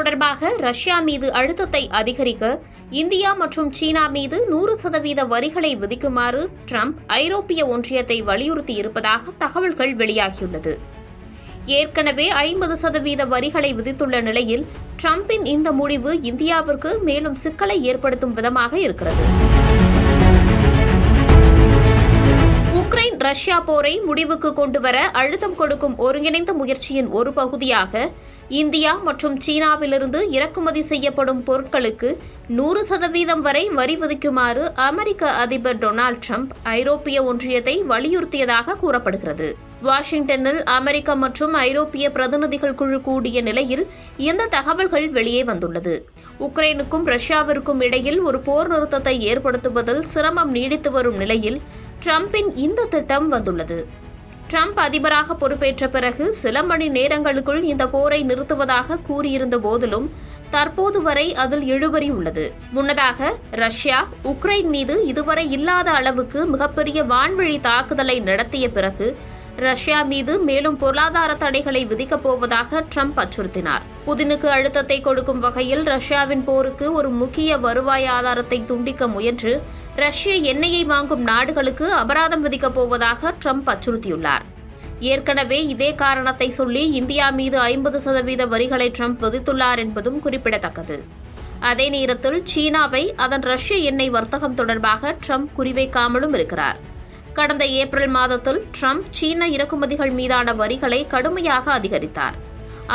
தொடர்பாக ரஷ்யா மீது அழுத்தத்தை அதிகரிக்க இந்தியா மற்றும் சீனா மீது 100% வரிகளை விதிக்குமாறு ட்ரம்ப் ஐரோப்பிய ஒன்றியத்தை வலியுறுத்தியிருப்பதாக தகவல்கள் வெளியாகியுள்ளது. ஏற்கனவே 50% வரிகளை விதித்துள்ள நிலையில் ட்ரம்பின் இந்த முடிவு இந்தியாவிற்கு மேலும் சிக்கலை ஏற்படுத்தும் விதமாக இருக்கிறது. உக்ரைன் ரஷ்யா போரை முடிவுக்கு கொண்டுவர அழுத்தம் கொடுக்கும் ஒருங்கிணைந்த முயற்சியின் ஒரு பகுதியாக இந்தியா மற்றும் சீனாவிலிருந்து இறக்குமதி செய்யப்படும் பொருட்களுக்கு 100% வரை வரி விதிக்குமாறு அமெரிக்க அதிபர் டொனால்டு ட்ரம்ப் ஐரோப்பிய ஒன்றியத்தை வலியுறுத்தியதாக கூறப்படுகிறது. வாஷிங்டனில் அமெரிக்க மற்றும் ஐரோப்பிய பிரதிநிதிகள் குழு கூடிய நிலையில் இந்த தகவல்கள் வெளியே வந்துள்ளது. உக்ரைனுக்கும் ரஷ்யாவிற்கும் இடையில் ஒரு போர் நிறுத்தத்தை ஏற்படுத்துவதில் சிரமம் நீடித்து வரும் நிலையில் ட்ரம்பின் இந்த திட்டம் வந்துள்ளது. ட்ரம்ப் அதிபராக பொறுப்பேற்ற பிறகு சில மணி நேரங்களுக்குள் இந்த போரை நிறுத்துவதாக கூறியிருந்த போதிலும் தற்போது வரை அதில் இழுபறி உள்ளது. முன்னதாக ரஷ்யா உக்ரைன் மீது இதுவரை இல்லாத அளவுக்கு மிகப்பெரிய வான்வழி தாக்குதலை நடத்திய பிறகு ரஷ்யா மீது மேலும் பொருளாதார தடைகளை விதிக்கப் போவதாக ட்ரம்ப் அச்சுறுத்தினார். புதினுக்கு அழுத்தத்தை கொடுக்கும் வகையில் ரஷ்யாவின் போருக்கு ஒரு முக்கிய வருவாய் ஆதாரத்தை துண்டிக்க முயன்று ரஷ்ய எண்ணெயை வாங்கும் நாடுகளுக்கு அபராதம் விதிக்கப் போவதாக ட்ரம்ப் அச்சுறுத்தியுள்ளார். ஏற்கனவே இதே காரணத்தை சொல்லி இந்தியா மீது 50% வரிகளை ட்ரம்ப் விதித்துள்ளார் என்பதும் குறிப்பிடத்தக்கது. அதே நேரத்தில் சீனாவை அதன் ரஷ்ய எண்ணெய் வர்த்தகம் தொடர்பாக ட்ரம்ப் குறிவைக்காமலும் இருக்கிறார். கடந்த ஏப்ரல் மாதத்தில் ட்ரம்ப் சீன இறக்குமதிகள் மீதான வரிகளை கடுமையாக அதிகரித்தார்.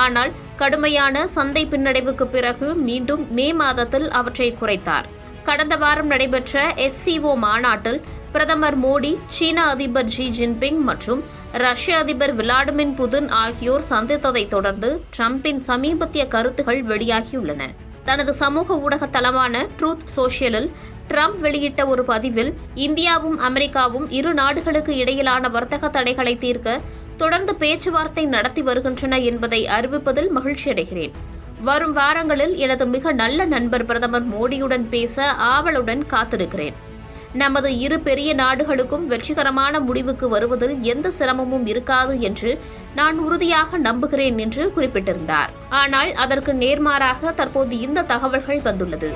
ஆனால் கடுமையான சந்தை பின்னடைவுக்கு பிறகு மீண்டும் மே மாதத்தில் அவற்றை குறைத்தார். கடந்த வாரம் நடைபெற்ற SCO மாநாட்டில் பிரதமர் மோடி, சீன அதிபர் ஜி ஜின்பிங் மற்றும் ரஷ்ய அதிபர் விளாடிமிர் புதின் ஆகியோர் சந்தித்ததைத் தொடர்ந்து ட்ரம்பின் சமீபத்திய கருத்துகள் வெளியாகியுள்ளன. தனது சமூக ஊடக தளமான ட்ரூத் சோஷியலில் ட்ரம்ப் வெளியிட்ட ஒரு பதிவில் இந்தியாவும் அமெரிக்காவும் இரு நாடுகளுக்கு இடையிலான வர்த்தக தடைகளை தீர்க்க தொடர்ந்து பேச்சுவார்த்தை நடத்தி வருகின்றன என்பதை அறிவிப்பதில் மகிழ்ச்சியடைகிறேன். வரும் வாரங்களில் எனது மிக நல்ல நண்பர் பிரதமர் மோடியுடன் பேச ஆவலுடன் காத்திருக்கிறேன். நமது இரு பெரிய நாடுகளுக்கும் வெற்றிகரமான முடிவுக்கு வருவதில் எந்த சிரமமும் இருக்காது என்று நான் உறுதியாக நம்புகிறேன் என்று குறிப்பிட்டிருந்தார். ஆனால் அதற்கு நேர்மாறாக தற்போது இந்த தகவல்கள் வந்துள்ளது.